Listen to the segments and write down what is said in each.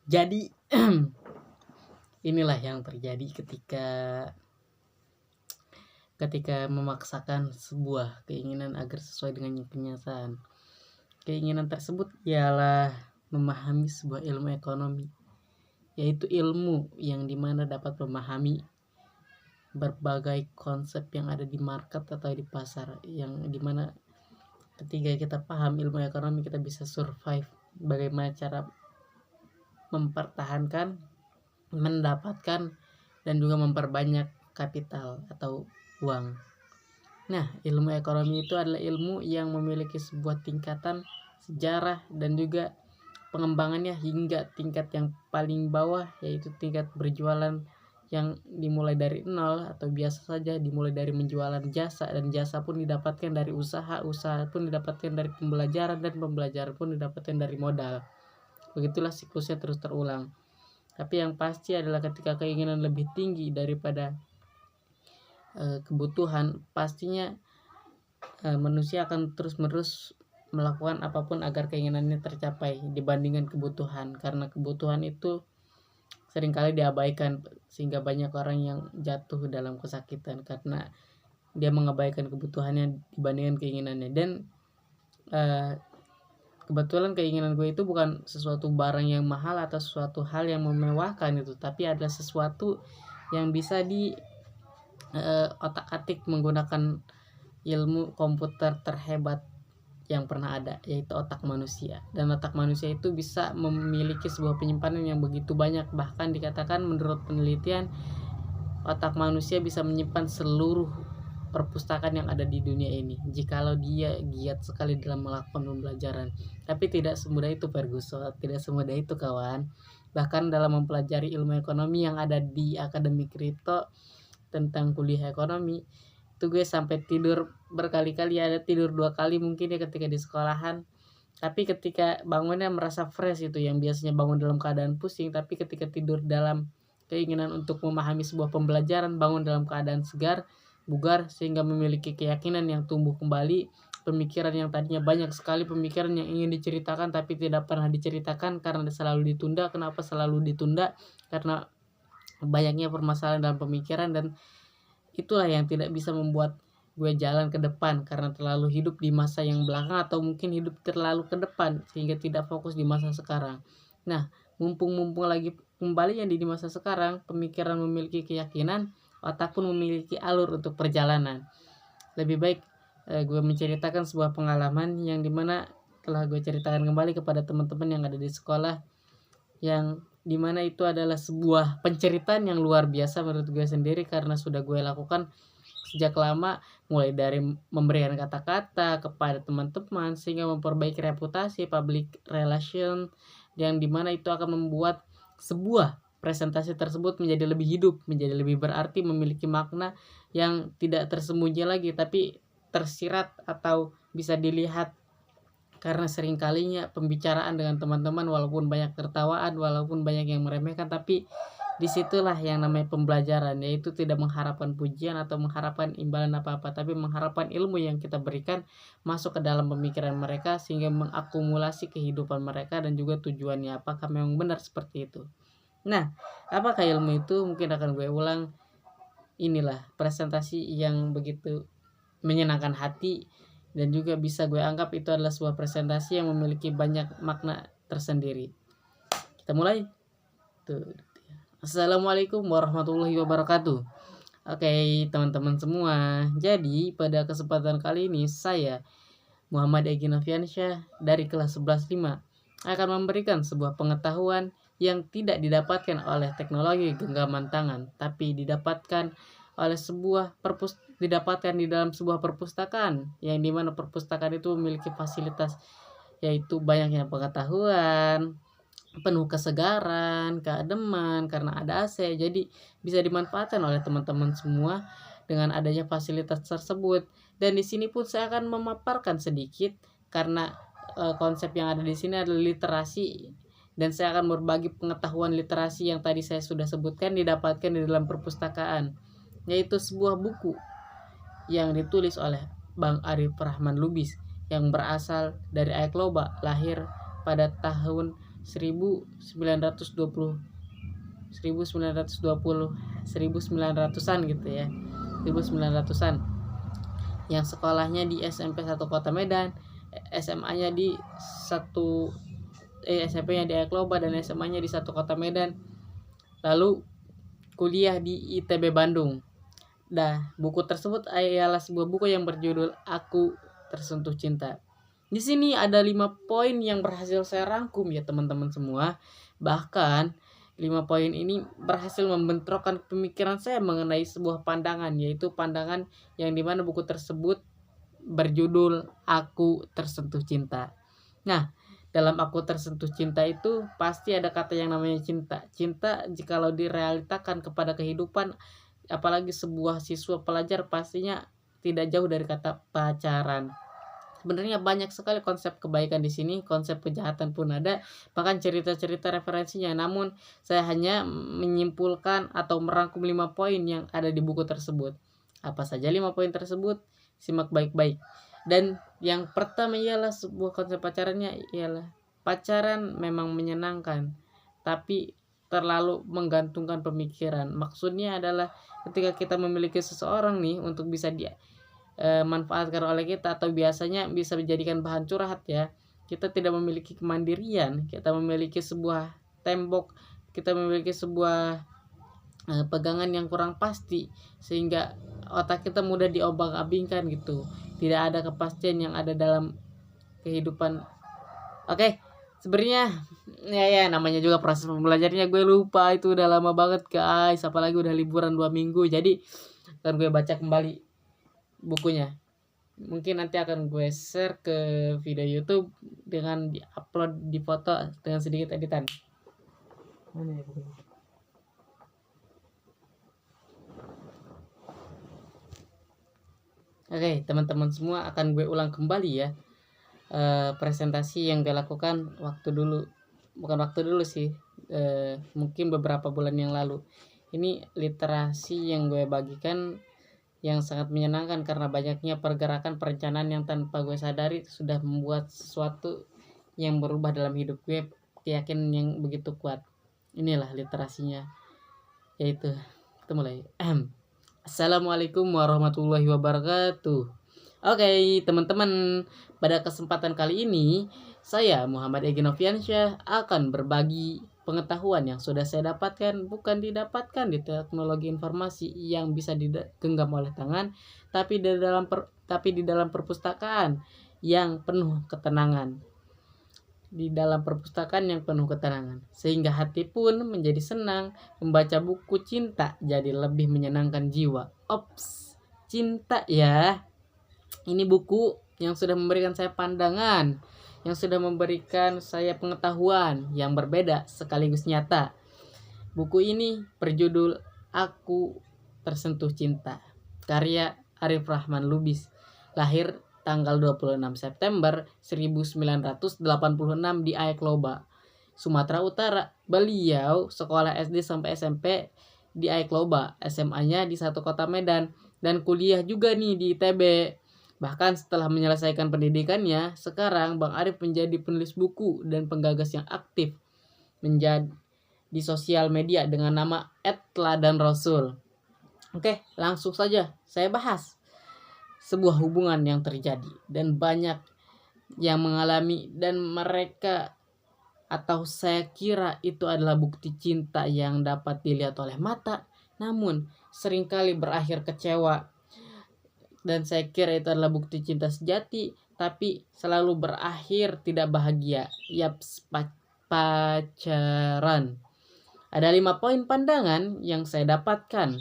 Jadi inilah yang terjadi ketika memaksakan sebuah keinginan agar sesuai dengan kenyataan. Keinginan tersebut ialah memahami sebuah ilmu ekonomi, yaitu ilmu yang dimana dapat memahami berbagai konsep yang ada di market atau di pasar, yang dimana ketika kita paham ilmu ekonomi kita bisa survive, bagaimana cara mempertahankan, mendapatkan, dan juga memperbanyak kapital atau uang. Nah, ilmu ekonomi itu adalah ilmu yang memiliki sebuah tingkatan sejarah dan juga pengembangannya hingga tingkat yang paling bawah, yaitu tingkat berjualan yang dimulai dari nol atau biasa saja, dimulai dari menjualan jasa, dan jasa pun didapatkan dari usaha, usaha pun didapatkan dari pembelajaran, dan pembelajaran pun didapatkan dari modal. Begitulah siklusnya terus terulang. Tapi yang pasti adalah ketika keinginan lebih tinggi daripada kebutuhan, pastinya manusia akan terus-menerus melakukan apapun agar keinginannya tercapai dibandingkan kebutuhan, karena kebutuhan itu seringkali diabaikan sehingga banyak orang yang jatuh dalam kesakitan karena dia mengabaikan kebutuhannya dibandingkan keinginannya. Dan kebetulan keinginan gue itu bukan sesuatu barang yang mahal atau sesuatu hal yang memewahkan itu, tapi adalah sesuatu yang bisa di otak-atik menggunakan ilmu komputer terhebat yang pernah ada, yaitu otak manusia. Dan otak manusia itu bisa memiliki sebuah penyimpanan yang begitu banyak, bahkan dikatakan menurut penelitian otak manusia bisa menyimpan seluruh perpustakaan yang ada di dunia ini jikalau dia giat sekali dalam melakukan pembelajaran. Tapi tidak semudah itu Ferguson, tidak semudah itu kawan. Bahkan dalam mempelajari ilmu ekonomi yang ada di Akademi Kripto tentang kuliah ekonomi, itu gue sampai tidur berkali-kali, ada tidur 2 kali mungkin ya ketika di sekolahan. Tapi ketika bangunnya merasa fresh, itu yang biasanya bangun dalam keadaan pusing, tapi ketika tidur dalam keinginan untuk memahami sebuah pembelajaran, bangun dalam keadaan segar, bugar, sehingga memiliki keyakinan yang tumbuh kembali. Pemikiran yang tadinya banyak sekali pemikiran yang ingin diceritakan tapi tidak pernah diceritakan karena selalu ditunda. Kenapa selalu ditunda? Karena banyaknya permasalahan dalam pemikiran, dan itulah yang tidak bisa membuat gue jalan ke depan karena terlalu hidup di masa yang belakang atau mungkin hidup terlalu ke depan sehingga tidak fokus di masa sekarang. Nah, mumpung lagi kembali yang di masa sekarang, pemikiran memiliki keyakinan, otak pun memiliki alur untuk perjalanan. Lebih baik gue menceritakan sebuah pengalaman yang dimana telah gue ceritakan kembali kepada teman-teman yang ada di sekolah, yang dimana itu adalah sebuah penceritaan yang luar biasa menurut gue sendiri karena sudah gue lakukan sejak lama, mulai dari memberikan kata-kata kepada teman-teman sehingga memperbaiki reputasi public relation, yang dimana itu akan membuat sebuah presentasi tersebut menjadi lebih hidup, menjadi lebih berarti, memiliki makna yang tidak tersembunyi lagi tapi tersirat atau bisa dilihat. Karena sering kalinya pembicaraan dengan teman-teman walaupun banyak tertawaan, walaupun banyak yang meremehkan, tapi disitulah yang namanya pembelajaran, yaitu tidak mengharapkan pujian atau mengharapkan imbalan apa-apa, tapi mengharapkan ilmu yang kita berikan masuk ke dalam pemikiran mereka sehingga mengakumulasi kehidupan mereka dan juga tujuannya apakah memang benar seperti itu. Nah, apakah ilmu itu? Mungkin akan gue ulang. Inilah presentasi yang begitu menyenangkan hati dan juga bisa gue anggap itu adalah sebuah presentasi yang memiliki banyak makna tersendiri. Kita mulai. Tuh. Assalamualaikum warahmatullahi wabarakatuh. Oke, teman-teman semua. Jadi, pada kesempatan kali ini saya Muhammad Egy Noviansyah dari kelas 11.5 akan memberikan sebuah pengetahuan yang tidak didapatkan oleh teknologi genggaman tangan, tapi didapatkan di dalam sebuah perpustakaan, yang dimana perpustakaan itu memiliki fasilitas yaitu banyaknya pengetahuan, penuh kesegaran, keademan karena ada AC, jadi bisa dimanfaatkan oleh teman-teman semua dengan adanya fasilitas tersebut. Dan di sini pun saya akan memaparkan sedikit karena konsep yang ada di sini adalah literasi, dan saya akan berbagi pengetahuan literasi yang tadi saya sudah sebutkan didapatkan di dalam perpustakaan, yaitu sebuah buku yang ditulis oleh Bang Arif Rahman Lubis yang berasal dari Aekloba, lahir pada tahun 1920-1920-1900-an gitu ya, 1900-an, yang sekolahnya di SMP 1 Kota Medan, SMA-nya di SMP-nya di Ayakloba, dan SMA-nya di 1 Kota Medan, lalu kuliah di ITB Bandung. Buku tersebut adalah sebuah buku yang berjudul Aku Tersentuh Cinta. Di sini ada 5 poin yang berhasil saya rangkum ya teman-teman semua. Bahkan 5 poin ini berhasil membentrokkan pemikiran saya mengenai sebuah pandangan, yaitu pandangan yang dimana buku tersebut berjudul Aku Tersentuh Cinta. Nah, dalam Aku Tersentuh Cinta itu pasti ada kata yang namanya cinta. Cinta jikalau direalitakan kepada kehidupan, apalagi sebuah siswa pelajar, pastinya tidak jauh dari kata pacaran. Sebenarnya banyak sekali konsep kebaikan di sini, konsep kejahatan pun ada, bahkan cerita-cerita referensinya. Namun saya hanya menyimpulkan atau merangkum 5 poin yang ada di buku tersebut. Apa saja 5 poin tersebut? Simak baik-baik. Dan yang pertama ialah sebuah konsep pacarannya ialah pacaran memang menyenangkan, tapi terlalu menggantungkan pemikiran. Maksudnya adalah ketika kita memiliki seseorang nih untuk bisa manfaatkan oleh kita, atau biasanya bisa dijadikan bahan curhat ya, kita tidak memiliki kemandirian, kita memiliki sebuah tembok, kita memiliki sebuah pegangan yang kurang pasti, sehingga otak kita mudah diombang-ambingkan gitu, tidak ada kepastian yang ada dalam kehidupan. Oke, sebenarnya ya namanya juga proses pembelajarnya, gue lupa, itu udah lama banget guys, apalagi udah liburan 2 minggu, jadi kan gue baca kembali bukunya. Mungkin nanti akan gue share ke video YouTube dengan diupload di foto dengan sedikit editan. Mana ya bukunya? Oke, teman-teman semua, akan gue ulang kembali ya presentasi yang gue lakukan mungkin beberapa bulan yang lalu. Ini literasi yang gue bagikan yang sangat menyenangkan karena banyaknya pergerakan perencanaan yang tanpa gue sadari sudah membuat sesuatu yang berubah dalam hidup gue, keyakinan yang begitu kuat. Inilah literasinya, yaitu kita mulai. Assalamualaikum warahmatullahi wabarakatuh. Oke teman-teman, pada kesempatan kali ini saya Muhammad Egy Noviansyah akan berbagi pengetahuan yang sudah saya dapatkan, bukan didapatkan di teknologi informasi yang bisa digenggam oleh tangan, tapi di dalam perpustakaan yang penuh ketenangan. Sehingga hati pun menjadi senang. Membaca buku cinta jadi lebih menyenangkan jiwa. Ops, cinta ya. Ini buku yang sudah memberikan saya pandangan, yang sudah memberikan saya pengetahuan yang berbeda sekaligus nyata. Buku ini berjudul Aku Tersentuh Cinta, karya Arif Rahman Lubis, lahir tanggal 26 September 1986 di Ayakloba, Sumatera Utara. Beliau sekolah SD sampai SMP di Ayakloba, SMA-nya di 1 Kota Medan, dan kuliah juga nih di ITB. Bahkan setelah menyelesaikan pendidikannya, sekarang Bang Arif menjadi penulis buku dan penggagas yang aktif menjadi di sosial media dengan nama @teladanrasul. Oke, langsung saja saya bahas sebuah hubungan yang terjadi dan banyak yang mengalami, dan mereka, atau saya kira itu adalah bukti cinta yang dapat dilihat oleh mata, namun seringkali berakhir kecewa. Dan saya kira itu adalah bukti cinta sejati, tapi selalu berakhir tidak bahagia. Yaps, pacaran. Ada 5 poin pandangan yang saya dapatkan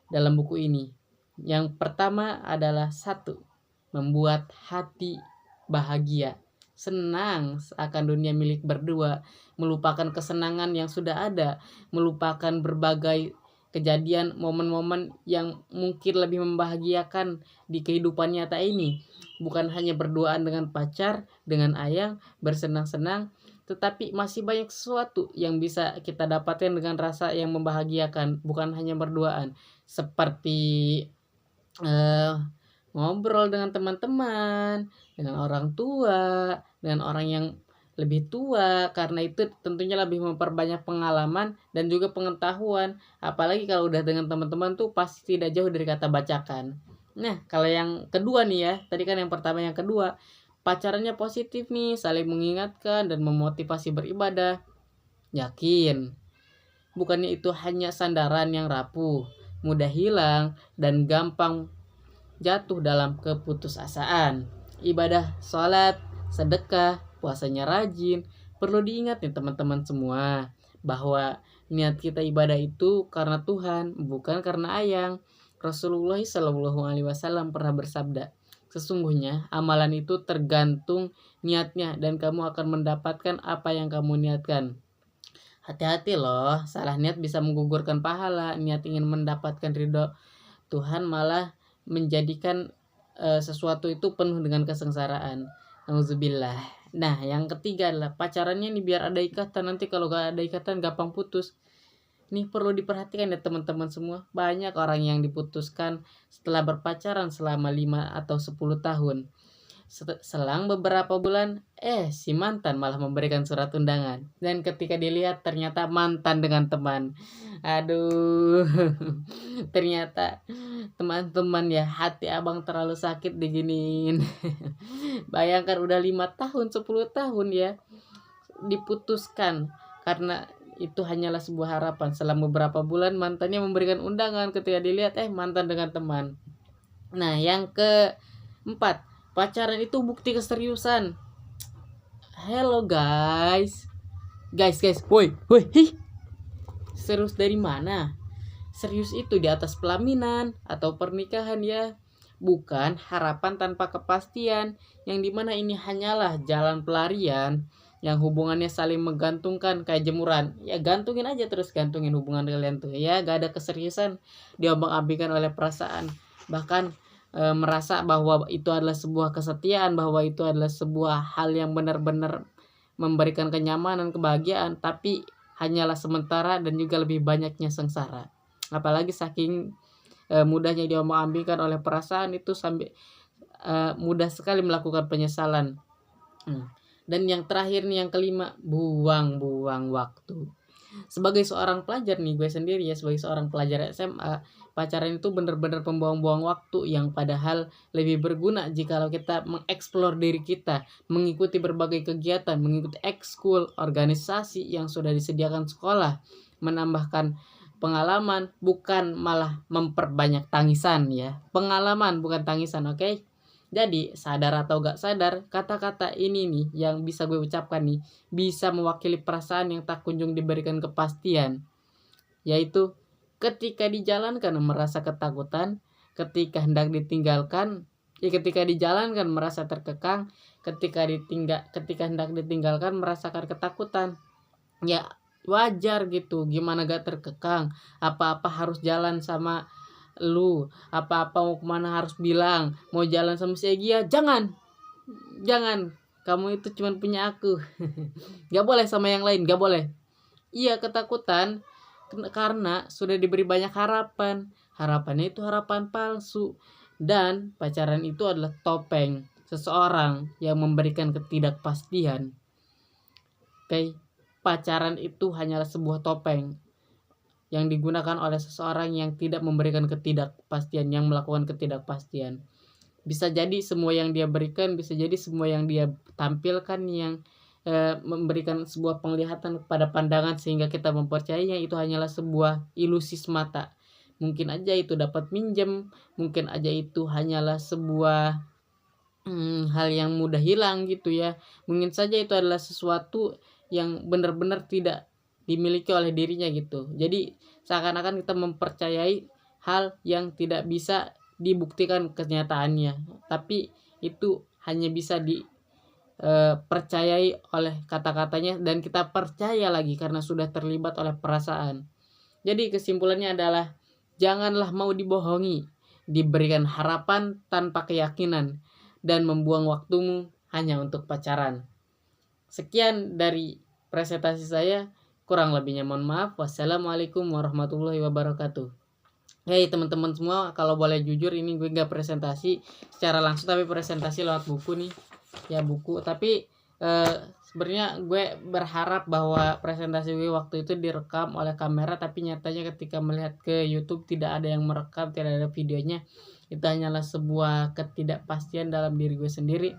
dalam buku ini. Yang pertama adalah 1. Membuat hati bahagia, senang akan dunia milik berdua, melupakan kesenangan yang sudah ada, melupakan berbagai kejadian, momen-momen yang mungkin lebih membahagiakan di kehidupan nyata ini. Bukan hanya berduaan dengan pacar, dengan ayang, bersenang-senang, tetapi masih banyak sesuatu yang bisa kita dapatkan dengan rasa yang membahagiakan, bukan hanya berduaan, seperti ngobrol dengan teman-teman, dengan orang tua, dengan orang yang lebih tua, karena itu tentunya lebih memperbanyak pengalaman dan juga pengetahuan. Apalagi kalau udah dengan teman-teman tuh pasti tidak jauh dari kata bacakan. Nah, kalau yang kedua nih ya, tadi kan yang pertama, yang kedua, pacarannya positif nih, saling mengingatkan dan memotivasi beribadah. Yakin, bukannya itu hanya sandaran yang rapuh, mudah hilang, dan gampang jatuh dalam keputusasaan. Ibadah sholat, sedekah, puasanya rajin. Perlu diingat nih teman-teman semua, bahwa niat kita ibadah itu karena Tuhan, bukan karena ayang. Rasulullah SAW pernah bersabda, sesungguhnya amalan itu tergantung niatnya dan kamu akan mendapatkan apa yang kamu niatkan. Hati-hati loh, salah niat bisa menggugurkan pahala. Niat ingin mendapatkan ridho Tuhan malah menjadikan sesuatu itu penuh dengan kesengsaraan. Nauzubillah. Nah, yang ketiga adalah pacarannya nih biar ada ikatan. Nanti kalau gak ada ikatan gampang putus. Nih perlu diperhatikan ya teman-teman semua. Banyak orang yang diputuskan setelah berpacaran selama 5 atau 10 tahun. Selang beberapa bulan, si mantan malah memberikan surat undangan. Dan ketika dilihat ternyata mantan dengan teman. Aduh, ternyata teman-teman ya, hati abang terlalu sakit diginiin. Bayangkan udah 5 tahun, 10 tahun ya, diputuskan karena itu hanyalah sebuah harapan. Selama beberapa bulan mantannya memberikan undangan, ketika dilihat mantan dengan teman. Nah, yang keempat, pacaran itu bukti keseriusan. Hello guys. Guys, woi, hi. Serius dari mana? Serius itu di atas pelaminan atau pernikahan ya. Bukan harapan tanpa kepastian, yang dimana ini hanyalah jalan pelarian yang hubungannya saling menggantungkan kayak jemuran. Ya gantungin aja terus, gantungin hubungan kalian tuh. Ya gak ada keseriusan, diombang-ambingkan oleh perasaan. Bahkan merasa bahwa itu adalah sebuah kesetiaan, bahwa itu adalah sebuah hal yang benar-benar memberikan kenyamanan, kebahagiaan, tapi hanyalah sementara dan juga lebih banyaknya sengsara. Apalagi saking mudahnya diombang-ambingkan oleh perasaan itu, sampai mudah sekali melakukan penyesalan. Dan yang terakhir nih, yang kelima, buang-buang waktu. Sebagai seorang pelajar nih, gue sendiri ya, sebagai seorang pelajar SMA, pacaran itu benar-benar pembuang-buang waktu yang padahal lebih berguna jikalau kita mengeksplor diri kita, mengikuti berbagai kegiatan, mengikuti ekskul, organisasi yang sudah disediakan sekolah, menambahkan pengalaman, bukan malah memperbanyak tangisan ya. Pengalaman bukan tangisan, oke? Jadi sadar atau gak sadar, kata-kata ini nih yang bisa gue ucapkan nih bisa mewakili perasaan yang tak kunjung diberikan kepastian, yaitu ketika dijalankan merasa ketakutan, ketika hendak ditinggalkan, ketika dijalankan merasa terkekang, ketika hendak ditinggalkan merasakan ketakutan. Ya wajar gitu, gimana gak terkekang, apa-apa harus jalan sama lu, apa-apa mau kemana harus bilang, mau jalan sama si Egy, jangan, kamu itu cuma punya aku. Gak boleh sama yang lain, gak boleh. Iya, ketakutan karena sudah diberi banyak harapan. Harapannya itu harapan palsu. Dan pacaran itu adalah topeng seseorang yang memberikan ketidakpastian. Oke, pacaran itu hanyalah sebuah topeng yang digunakan oleh seseorang yang tidak memberikan ketidakpastian, yang melakukan ketidakpastian. Bisa jadi semua yang dia berikan, bisa jadi semua yang dia tampilkan yang memberikan sebuah penglihatan kepada pandangan sehingga kita mempercayainya itu hanyalah sebuah ilusi semata. Mungkin aja itu dapat minjem, mungkin aja itu hanyalah sebuah hal yang mudah hilang gitu ya. Mungkin saja itu adalah sesuatu yang benar-benar tidak dimiliki oleh dirinya gitu. Jadi seakan-akan kita mempercayai hal yang tidak bisa dibuktikan kenyataannya, tapi itu hanya bisa dipercayai oleh kata-katanya, dan kita percaya lagi karena sudah terlibat oleh perasaan. Jadi kesimpulannya adalah janganlah mau dibohongi, diberikan harapan tanpa keyakinan, dan membuang waktumu hanya untuk pacaran. Sekian dari presentasi saya, kurang lebihnya mohon maaf. Wassalamualaikum warahmatullahi wabarakatuh. Hey teman-teman semua, kalau boleh jujur ini gue gak presentasi secara langsung, tapi presentasi lewat buku nih ya, buku. Tapi sebenarnya gue berharap bahwa presentasi gue waktu itu direkam oleh kamera, tapi nyatanya ketika melihat ke YouTube tidak ada yang merekam, tidak ada videonya. Itu hanyalah sebuah ketidakpastian dalam diri gue sendiri.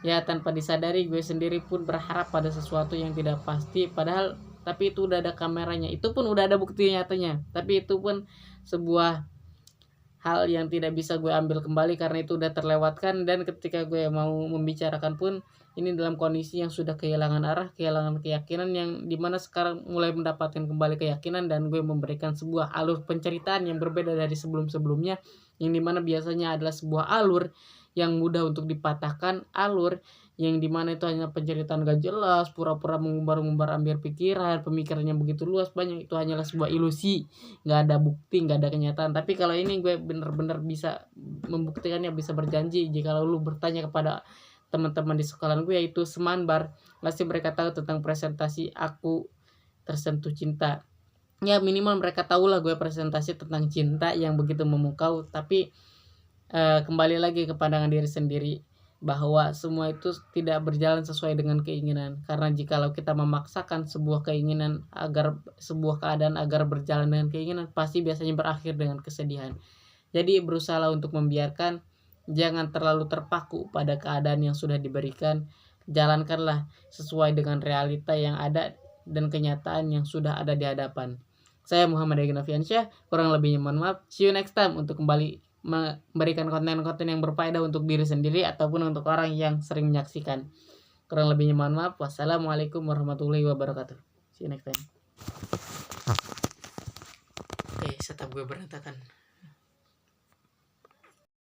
Ya tanpa disadari gue sendiri pun berharap pada sesuatu yang tidak pasti, padahal tapi itu udah ada kameranya, itu pun udah ada bukti nyatanya, tapi itu pun sebuah hal yang tidak bisa gue ambil kembali karena itu udah terlewatkan. Dan ketika gue mau membicarakan pun ini dalam kondisi yang sudah kehilangan arah, kehilangan keyakinan, yang dimana sekarang mulai mendapatkan kembali keyakinan, dan gue memberikan sebuah alur penceritaan yang berbeda dari sebelum-sebelumnya, yang dimana biasanya adalah sebuah alur yang mudah untuk dipatahkan, alur yang dimana itu hanya penceritaan gak jelas, pura-pura mengumbar-umbar ambil pikiran, pemikirannya begitu luas banyak, itu hanyalah sebuah ilusi, nggak ada bukti, nggak ada kenyataan. Tapi kalau ini gue bener-bener bisa membuktikannya, bisa berjanji jika lu bertanya kepada teman-teman di sekolah gue yaitu Semanbar, pasti mereka tahu tentang presentasi Aku Tersentuh Cinta. Ya minimal mereka tahu lah gue presentasi tentang cinta yang begitu memukau. Tapi kembali lagi ke pandangan diri sendiri, bahwa semua itu tidak berjalan sesuai dengan keinginan. Karena jikalau kita memaksakan sebuah keinginan agar sebuah keadaan agar berjalan dengan keinginan, pasti biasanya berakhir dengan kesedihan. Jadi berusahalah untuk membiarkan, jangan terlalu terpaku pada keadaan yang sudah diberikan. Jalankanlah sesuai dengan realita yang ada dan kenyataan yang sudah ada di hadapan. Saya Muhammad Egi Noviansyah, kurang lebihnya mohon maaf. See you next time untuk kembali memberikan konten-konten yang berfaedah untuk diri sendiri ataupun untuk orang yang sering menyaksikan. Kurang lebihnya mohon maaf. Wassalamualaikum warahmatullahi wabarakatuh. See you next time. Oke, setup gue berantakan.